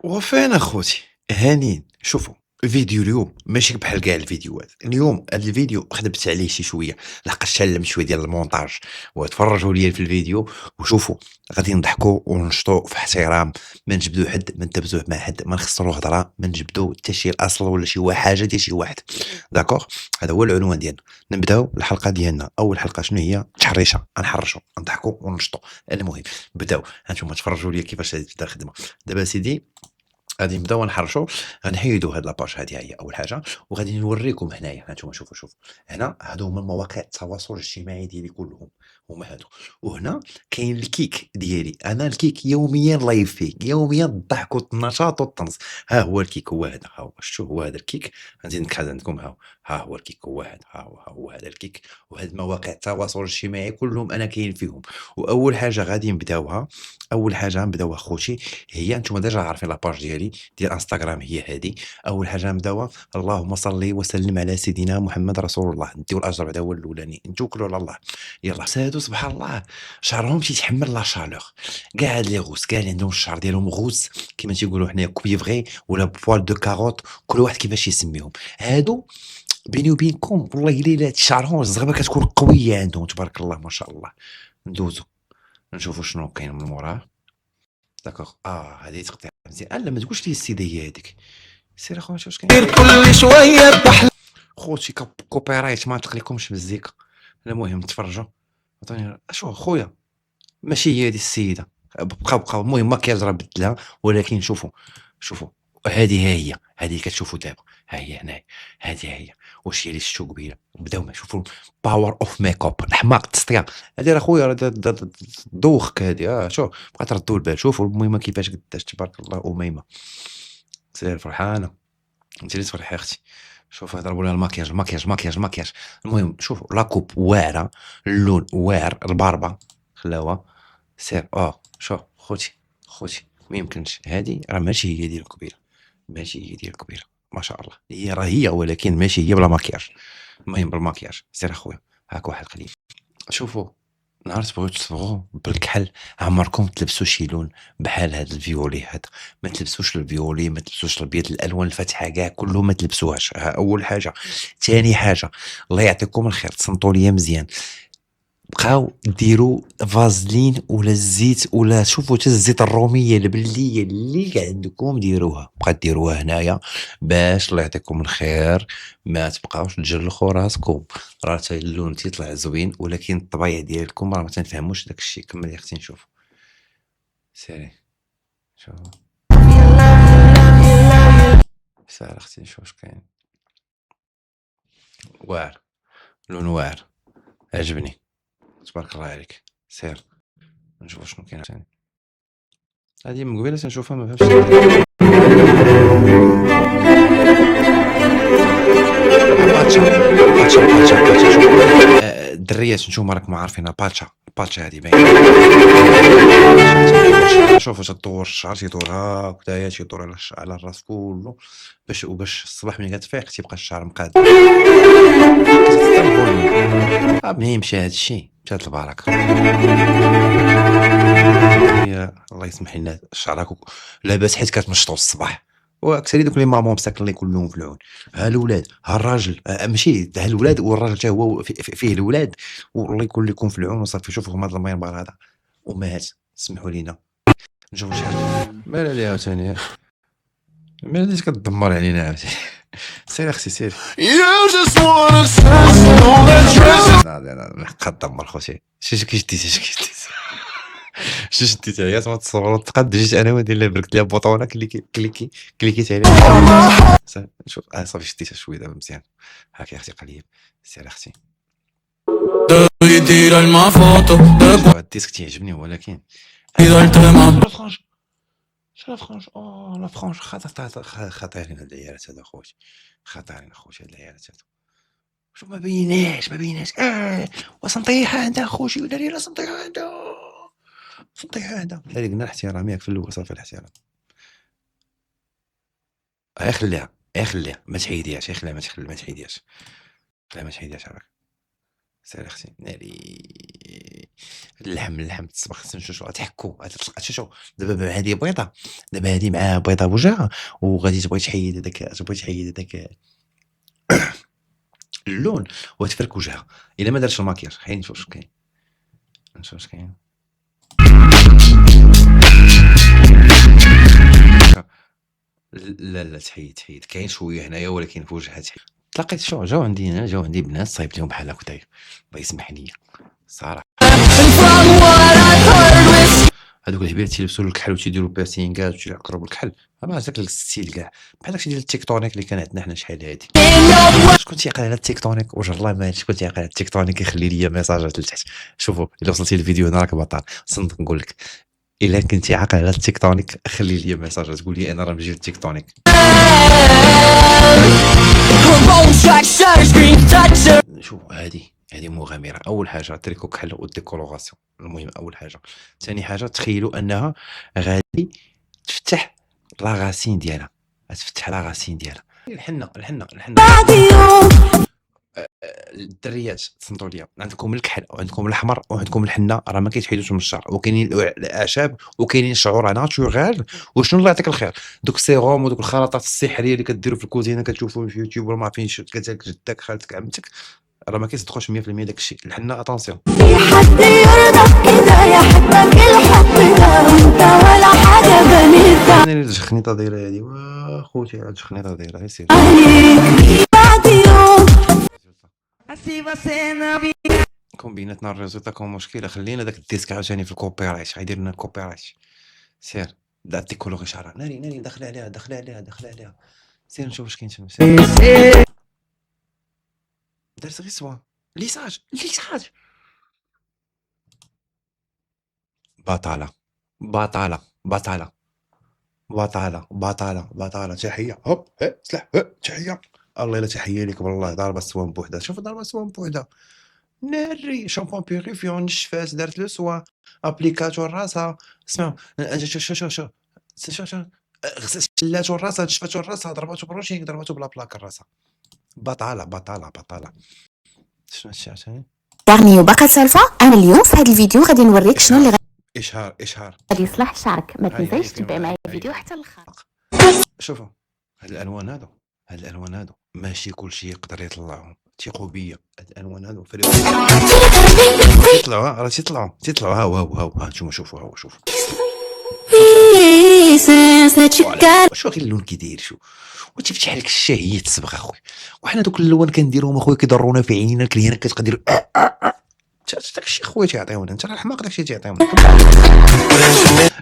وفين اخوتي هانين شوفوا الفيديو اليوم ماشي بحال كاع الفيديوهات اليوم هذا الفيديو خدمت عليه شي شويه لحقاش تعلمت شويه ديال المونتاج وتفرجوا ليا في الفيديو وشوفوا غادي نضحكوا وننشطوا في احترام ما نجبدوا حد ما نتبزوه مع حد ما نخسروا هضره ما نجبدوا حتى شي الاصل ولا شي حاجه ديال شي واحد داكوغ هذا هو العنوان ديالنا نبداو الحلقه ديالنا اول حلقه شنو هي تحريشه نحرشوا نضحكوا وننشطوا المهم بداو هانتوما تفرجوا ليا كيفاش غادي تبدا الخدمه دابا سيدي غادي نبداو نحرشوا غنحيدوا هاد لاباج هادي هي اول حاجه وغادي نوريكم هنايا هانتوما شوفوا هنا هادو هما مواقع التواصل الاجتماعي ديالي كلهم هما هادو وهنا كاين الكيك ديالي انا الكيك يوميا لايف فيه يوميا الضحك والنشاط والطنز ها هو الكيك هو هذا ها هو شتو هو هذا الكيك غادي نكحل عندكم ها هو الكيك هو هذا ها هو هذا الكيك وهاد مواقع التواصل الاجتماعي كلهم انا كاين فيهم واول حاجه غادي نبداوها اول حاجه نبداوها خوتي هي انتم ديجا عارفين لاباج ديالي ديال انستغرام هي هذه اول حاجه نبداوها اللهم صل وسلم على سيدنا محمد رسول الله نديو الاجر بعدا هو الاولاني نتوكلوا على الله يلا سادو سبحان الله شعرهم تيتحمل لا شالور كاع هاد لي غوس كاع اللي عندهم الشعر ديالهم غوس كما تيقولوا حنايا كويفغي ولا بوال دو كاروت كل واحد كيفاش يسميهم هادو بيني وبينكم والله الا شعرهم الزغبه كتكون قويه عندهم تبارك الله ما شاء الله ندوزو نشوفوا شنو كاين من موراه داكوغ هذه تقطيع مزيان لا ما تقولش لي السيده هي هذيك سير اخويا واش كاين كل شوية بحلم خوتي كوبي رايت ما تقليكمش بالزيكا المهم تفرجوا عطوني شو خويا ماشي هي هذه السيده بقاو المهم ماكياج راه بدلها ولكن شوفوا هذه هي هذه اللي كتشوفوا دابا ها هي هنايا هذه هي واش هي اللي شفتو قبيله بداو ما شوفوا باور اوف ميك اب الحماق التسطيه هذه راه خويا راه دوخك هذه شوف بقى تردوا البال شوفوا المهم كيفاش قداش تبارك الله اميمه سير فرحانه انت اللي تفرحي اختي شوف ضربوا لها الماكياج المهم شوفوا لا كوب واعره اللون واعر الباربه خلاوها سير شوف خوتي ما يمكنش هذه راه ماشي هي ديال الكبيره ماشي هي ديال الكبيره ما شاء الله هي راه هي ولكن ماشي هي بلا ماكياج المهم بالماكياج سير اخويا هاك واحد قليل شوفوا نهار تبغيو تصبغوا بالكحل عمركم تلبسوا شي لون بحال هاد الفيولي هذا ما تلبسوش الفيولي ما تلبسوش الابيض الالوان الفاتحه كاع كله ما تلبسوهاش اول حاجه ثاني حاجه الله يعطيكم الخير تصنتوا ليا مزيان بقاو ديروا فازلين ولا الزيت ولا شوفوا حتى الزيت الروميه البليه اللي عندكم ديروها بقى ديروها هنايا باش الله يعطيكم الخير ما تبقاوش تجلخوا راسكم راه حتى اللون تيطلع زوين ولكن الطبيعه ديالكم راه ما تنفهموش داك الشيء كمل يا اختي نشوف سيري شوف سير اختي نشوف اش كاين واعر لون واعر عجبني تبارك الله عليك سير نشوف شنو كاين ثاني هذه من قبيله تنشوفها ما فهمتش باتشا شوف الدريات نتوما راكم عارفينها باتشا هذه باينه شوفوا تدور الشعر تيدور هكذايا تيدور على الراس كله باش الصباح ملي كتفيق تيبقى الشعر مقاد ما يمشي هذا الشيء مشات البركه الله يسمح لنا شعرك لاباس حيت كتنشطوا الصباح واكثر دوك لي مامون مساكن كلهم في العون ها الاولاد ها الراجل ماشي ها الاولاد والراجل حتى هو فيه الاولاد والله يكون لكم في العون وصافي شوفوا هاد المنبر هذا امهات سمحوا لينا نشوفوا شحال مالا ليها ثاني مالا اللي كتدمر علينا عاوتاني سير اختي سير You just wanna sense all that treasure لا حقا تدمر خوتي شتي شتي هي ما تصور تقد جيت انا ودير بركت ليها بوطونه كليكيت عليها شوف صافي شديتها شويه دابا مزيان هاك يا اختي قليل سير اختي يدير الما فوتو الديسك تيعجبني ولكن إذا التمام لا فرانش خطيرين هاد العيالات هذا خوتي خطيرين خوتي هاد العيالات هادو شوف ما بيناش وسنطيحها عندها خوتي ولا لي سنطيحها عندها لا قلنا الاحترام ياك في الاول صافي الاحترام خليها ما تحيديهاش خليها ما تحيديهاش راك سير اختي ناري اللحم تصبغ شو غتحكو شو دابا هادي بيضه، دابا هادي مع بيضه بوجهها وغادي تبغي تحيد هذاك اللون وتفرك وجهها الا ما دارش الماكياج. حيد نشوف واش كاين لا تحيد كاين شويه هنايا ولكن في وجهها تحيد. تلاقيت جاو عندي هنا جاو عندي بنات صايبت لهم بحال هكا الله يسمح لي صراحه. هذوك الهبيرات تيلبسوا الكحل وتيديروا بيرسينغات وتيعكروا بالكحل، ما هذاك الستيل كاع بحال داكشي ديال التيكتونيك اللي كان عندنا حنا شحال هادي. شكون تيعقل على التيكتونيك وجه الله ما شكون تيعقل على التيكتونيك يخلي لي ميساجات لتحت. شوفوا الا وصلتي للفيديو هنا راك بطل صندق نقول لك الا كنتي عاقل على التيكتونيك خلي لي ميساجات قول لي انا راه مجي التيكتونيك. شوف هذه مغامره. اول حاجه تريكو كحل والديكولوراسيون المهم اول حاجه. ثاني حاجه تخيلوا انها غادي تفتح لاغاسين ديالها غتفتح لاغاسين ديالها. الحنه الدريات تصنتوا ليا عندكم الكحل وعندكم الاحمر وعندكم الحنه راه ما كيتحيدوش من الشعر وكاينين الاعشاب وكاينين شعور ناتورال. وشنو الله يعطيك الخير دوك السيروم ودوك الخلطات السحريه اللي كديروا في الكوزينه كتشوفوا في يوتيوب ولا ما عارفينش كذلك جدك خالتك عمتك راه ما كيصدقوش 100% داك الشيء. الحنه اتونسيون حد يرضى كده يحبك الحب ده وانت ولا حاجه بنيتها انا اللي الخنيطه دايره هذه واخوتي هاد الخنيطه دايره يسير بعد يوم كومبيناتنا الريزولتا كون مشكله. خلينا داك الديسك عاوتاني في الكوبيرايت غيدير لنا الكوبيرايت. سير دا تيكولوغي شعرها ناري دخل عليها سير نشوف واش كاين تما. سير درت غير سوا ليساج بطاله تحيه هوب سلاح تحيه الله الا تحيه ليك والله. ضربه سوان بوحدها شوف ضربه سوان بوحدها ناري شامبون بيغيفيون نشفات دارت لو سوا ابليكاتور راسها اسمعوا شو غسلاتو راسها نشفاتو راسها ضرباتو بروشينغ ضرباتو بلا بلاك راسها. بطاله شنو هادشي عاوتاني يعني وبقى سالفة أنا اليوم في هذا الفيديو غادي نوريك شنو اللي اشهار غادي يصلح شعرك. ما هاي تنساش فيهم تتبع معايا هاي الفيديو فيهم. حتى الاخر. شوفوا هاد الالوان هادو ماشي كلشي يقدر يطلعهم. ثقوا بيا هاد الالوان هادو فريق تيطلعوا ها نتوما شوفوا شوفوا شو غير اللون كيداير شو وتفتح لك الشهيه تصبغ اخويا. وحنا دوك اللون كنديروهم اخويا كيضرونا في عينينا الكليانه كتقدر داكشي خويا تيعطيونا انت الحماق داكشي تيعطيونا.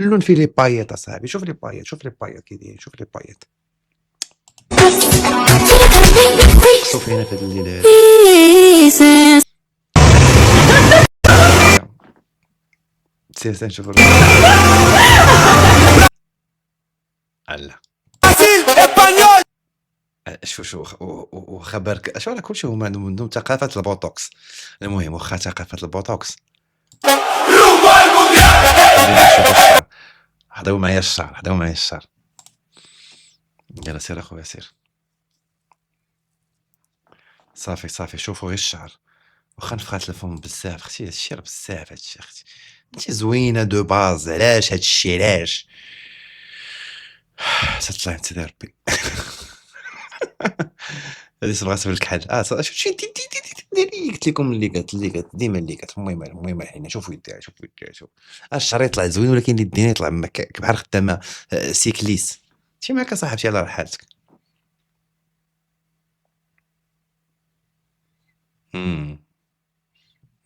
اللون فيه لي بايط اصاحبي شوف لي بايط كيداير شوف لي بايط شوف هنا في هاد الليل سير نشوف الله شو وخبرك شو راه كلشي هما عندهم ثقافه البوتوكس. المهم واخا ثقافه البوتوكس حضروا معايا الشعر يلا سير اخويا سير صافي شوفوا غير الشعر واخا نفخات الفم بزاف اختي هادشي راه بزاف هادشي اختي انت زوينه دو باز علاش هادشي علاش تطلع انت ربي هذه صبغات في الكحل شفتي ديري قلت لكم اللي قالت ديما اللي قالت المهم الحين شوفوا يديها شوف الشعر يطلع زوين ولكن اليدين يطلع بحال خدامه سيكليس شي معاك صاحبتي على حالتك.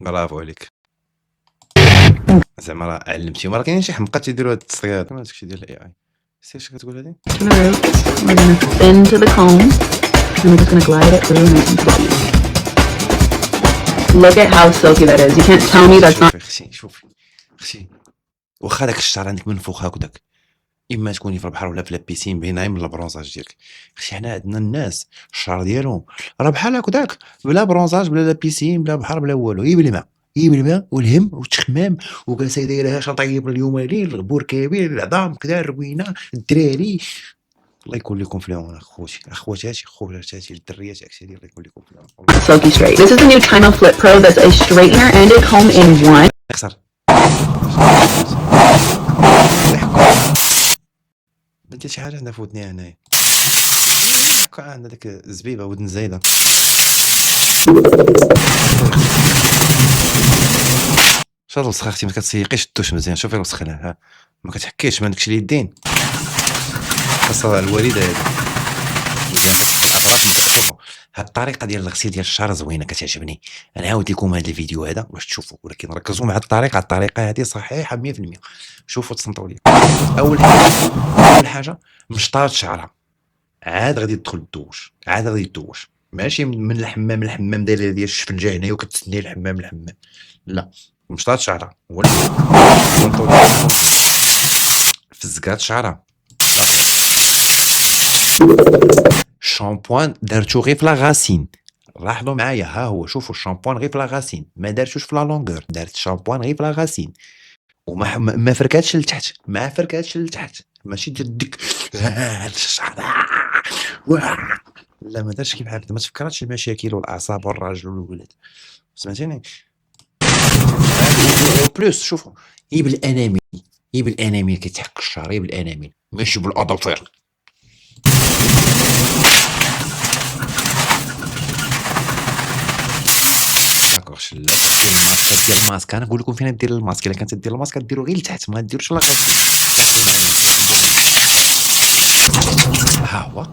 برافو عليك زعما راه علمتي راه كاينين شي حمقات تيديروا هاد التصريات داكشي ديال الاي اي. سير اش كتقول هادي We're going to spin to the comb and we're just going to glide it through nice and silky. Look at how silky that is. You can't tell me that's not. شوفي واخا داك الشعر عندك منفوخ هكذاك اما تكوني في البحر ولا في لابيسين باين عين من البرونزاج ديالك. حنا عندنا الناس الشعر ديالهم راه بحال هكذاك بلا برونزاج بلا لابيسين بلا بحر بلا والو يجيب الماء والهم والتخمام وجالسه دايرها شطيب اليوم ليل البور كبير العظام كذا الروينه الدراري. الله يكون لكم في العون خواتاتي الدريات اكثر الله يكون لكم في العون. Silky straight. This is the new China Flip Pro that's a straightener and a comb in one. بنتي شي حاجة عندها في ودني هنايا، هاكا عندها ديك الزبيبة ودن زايدة. شاد الوسخة اختي ما كتسيقيش الدوش مزيان، شوفي الوسخ هنا ها، ما كتحكيش ما عندكش اليدين، خاصها الوالدة هادي. شوفوا هاد الطريقة ديال الغسيل ديال الشعر زوينة كتعجبني، غنعاود لكم هاد الفيديو هذا باش تشوفوا، ولكن ركزوا مع الطريقة هادي صحيحة 100%. شوفوا تصنتوا لي. أول حاجة مشطات شعرها، عاد غادي تدخل الدوش، عاد غادي تدوش، ماشي من الحمام دايرة ديال الشفنجة هنايا وكتسني الحمام، لا، مشطات شعرها ولا تصنتوا لي في الزكات شعرها. الشامبوان دارتو غير في لاغاسين، لاحظوا معايا ها هو، شوفوا الشامبوان غير في لاغاسين، ما دارتوش في لا لونغور، دارت الشامبوان غير في لاغاسين، وما ما فركاتش لتحت، ما فركاتش لتحت، ماشي ديال ديك الشعر لا ما دارش كيف هكذا، ما تفكراتش المشاكل والاعصاب والراجل والولاد، سمعتيني. بلوس شوفوا هي بالانامل، هي بالانامل كيتحك الشعر، هي بالانامل ماشي بالاظافر. داكوغ شلا دير الماسك، انا نقول لكم فين دير الماسك، الا كانت دير الماسك ديرو غير لتحت، ما ديروش لا ها هو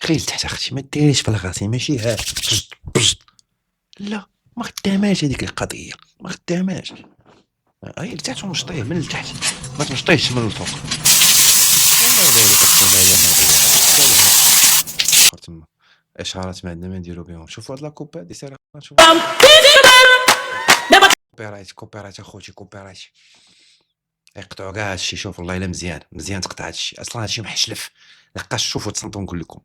غير لتحت اختي، ما ديريش في الغسيل، ماشي ها لا، ما خداماش هذيك القضيه، ما خداماش، هي لتحت ومشطيه من لتحت، ما تمشطيهش من الفوق. تما اشعارات ما عندنا ما نديرو بهم. شوفوا هاد لاكوب هادي سير نشوفوا. كوبيرايت اخوتي، كوبيرايت يقطعوا كاع هادشي. شوف والله الا مزيان تقطع هادشي، اصلا هادشي محشلف لقاش. شوفوا تصنتو نقول لكم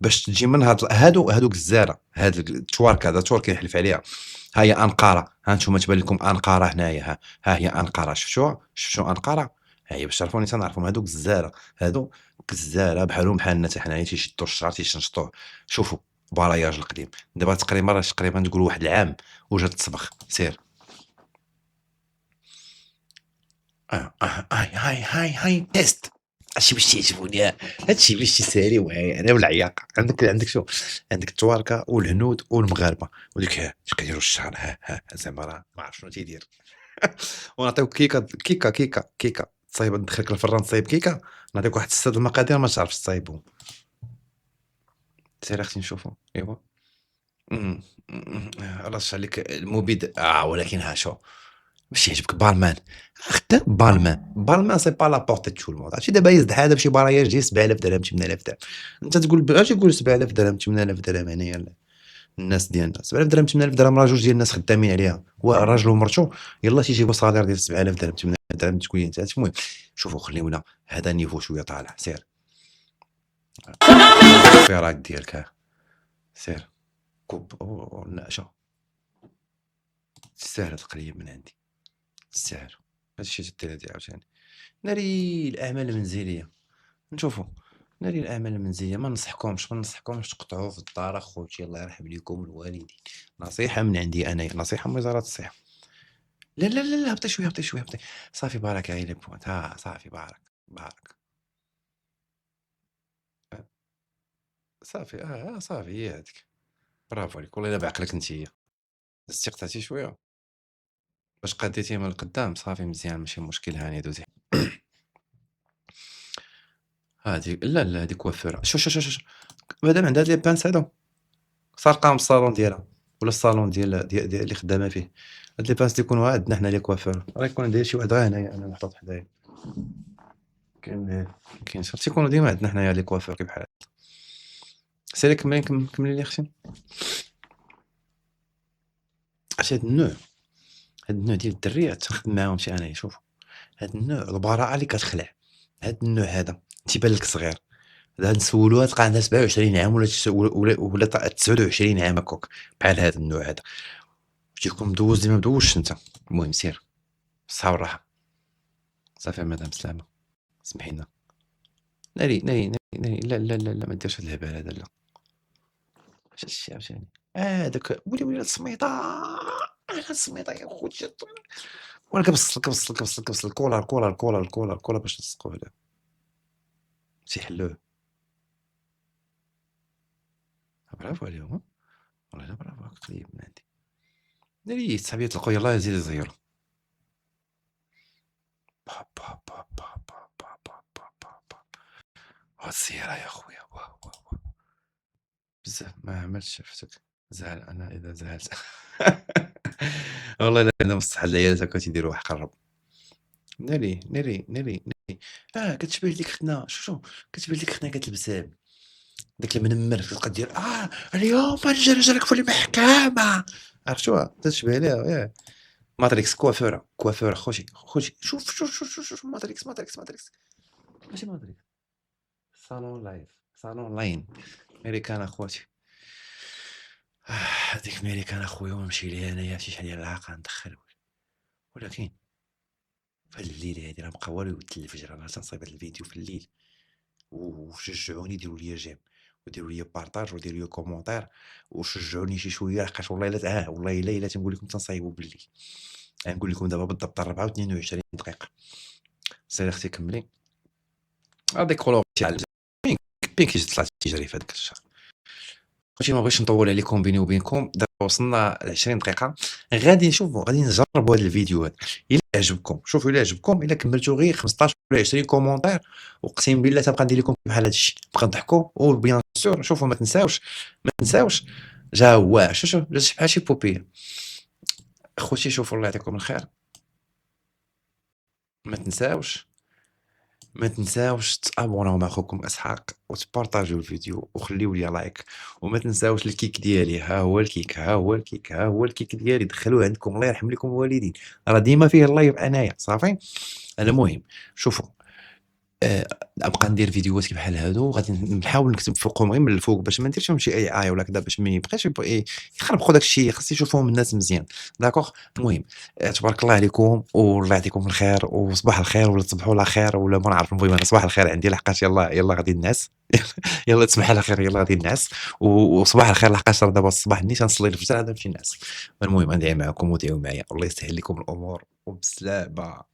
باش تجي من هادوك الزاره، هاد التوارك، هذا التوارك كيحلف عليها. ها هي انقره، ها نتوما تبان لكم انقره هنايا، ها هي انقره، شفتوا انقره، ها هي باش تعرفوني تنعرفوا هادوك الزاره، هادوك الزاره بحالهم بحالنا حتى حنايا تيشدوا الشعر تيشنشطوه. شوفوا بالاياج القديم، دابا تقريبا تقول واحد العام وجات تصبغ. سير هاي تيست، هادشي باش تعجبوني، هادشي باش تساليو معايا انا والعياقه. عندك شو، عندك التواركه والهنود والمغاربه وديك اش كيديروا الشعر، ها زعما راه ما عرف شنو تيدير. ونعطيوك كيكه تصايب، ندخلك الفران تصايب كيكه، نعطيك واحد 6 المقادير ما تعرفش تصايبهم. سير اختي نشوفوا. ايوا رش عليك المبيد، ولكن ها شو باش يعجبك بالمان، خدام بالمان سي با لا بورتي تو الموند. عرفتي دابا يزد هذا بشي براياج ديال 7000 درهم 8000 درهم، انت تقول اش يقول 7000 درهم 8000 درهم هنايا الناس ديالنا 7000 درهم 8000 درهم، راه جوج ديال الناس خدامين عليها، هو راجل ومرتو يلاه تيجيبوا صالير ديال 7000 درهم 8000 درهم تكون انت. المهم شوفوا خليونا هذا نيفو شويه طالع. سير الكوبيرايت ديالك، ها سير كوب النعشه تستاهل القليب من عندي، تستاهل. هادشي تدير هادي عاوتاني. ناري الاعمال المنزليه، نشوفوا ناري الاعمال المنزليه، ما ننصحكمش تقطعوا في الدار اخوتي، الله يرحم ليكم الوالدين. نصيحه من عندي انايا، نصيحه من وزاره الصحه. لا هبطي شويه صافي بارك عيني بوانت، صافي بارك صافي صافي هي هذيك. برافو عليك والله الا بعقلك نتيا، دزتي قطعتي شويه باش قديتي من القدام، صافي مزيان ماشي مشكل، هاني دوزي. هادي لا هادي كوافوره. شو مادام عندها لي بانس هادو سارقاهم من الصالون ديالها ولا الصالون ديال اللي خدامه فيه. هاد لي بانس تيكونوا عندنا حنا لي كوافور، راه يكون عندي شي واحد غير هنايا انا محطوط حدايا، كاين شي تيكونوا ديما عندنا حنايا لي كوافور كيف بحال. سيري كملي لي اختي. عرفتي هاد النوع ديال الدريات تخدم معاهم شي انايا. شوف هاد النوع البراءه اللي كتخلع، هاد النوع هذا تيبان لك صغير، هاد نسولوها تلقى عندها 27 عام ولا 29 عام هكاك، بحال هاد النوع هذا تيكون مدوز ديما مدوزش انت. المهم سير بالصحه والراحه. صافي مدام سلامه، سمحي لنا. ناري لا ما ديرش هاد الهبال هذا، لا. اش هادشي عاوتاني هذاك ولي السميطه أنا السميطة يا خويا وأنا كنبسط الكولا باش نلصقوه له، تيحلوه. برافو عليهم والله إلا برافو هاك قريب من عندي. ناري صحابي يطلقوا يلاه زيد زيرو. با با با با با با با با با با. الزيارة يا خويا واه واه واه. بزاف ما عملتش شفتك زعل أنا إذا زعلت والله إلا أنا بصح هاد العيالات هاكا تيديروا واحد قرب. ناري كتشبه ليك ختنا شوف كتبان ليك ختنا كتلبس داك المنمر كتبقى دير اليوم غنجرجرك في المحكمة عرفتوها تتشبه ليها ياك. ماتريكس كوافورة خوتي شوف ماتريكس ماشي ماتريكس صالون لاين ميريكان اخواتي. هذيك ميريكان اخويا ونمشي ليها انايا شي شحال ديال العاقه ندخل ولكن في هاد الليله هادي راه بقى والو يود الفجر انا تنصايب هاد الفيديو في الليل وشجعوني ديروا لي جيم وديروا لي بارطاج وديروا لي كومونتير وشجعوني شي شويه لحقاش والله الا والله الا تنقول لكم تنصايبوا بالليل. غنقول لكم دابا بالضبط 4 و22 دقيقه. سير اختي كملي هذيك كولور تاع بين كي طلعت تجري في هذاك الشهر. خوتي ما بغيتش نطول عليكم بيني وبينكم دابا وصلنا ل 20 دقيقه غادي نشوفوا غادي نجربوا هذا الفيديو هذا الا عجبكم شوفوا الا عجبكم الا كملتوا غير 15 ولا 20 كومونتير اقسم بالله تبقى ندير لكم بحال هذا الشيء نبقى نضحكوا وبيان سور شوفوا ما تنساوش جا هو شوف جا بحال شي بوبيه. خوتي شوفوا الله يعطيكم الخير ما تنساوش تابوناو مع خوكم اسحاق وتبارطاجيو الفيديو وخليو لي لايك وما تنساوش الكيك ديالي ها هو الكيك ديالي دخلوه عندكم الله يرحم لكم الوالدين راه ديما فيه اللايف انايا صافي. المهم شوفوا ابقى ندير فيديوهات بحال هادو غادي نحاول نكتب فوقهم غير من الفوق باش ما نديرش شي اي ولا كذا باش ما يبقاش يخربقوا داك الشيء خاص يشوفوهم الناس مزيان داكوغ. المهم تبارك الله عليكم والله يعطيكم الخير وصباح الخير ولا تصبحوا على خير ولا ما نعرف المهم انا صباح الخير عندي لحقاش يلا غادي الناس يلا تصبح على خير يلا غادي الناس وصباح الخير لحقاش راه دابا الصباح نيت غنصلي الفجر عاد نمشي الناس. المهم غندعي معكم ودعيو معايا الله يسهل لكم الامور وبسلامه.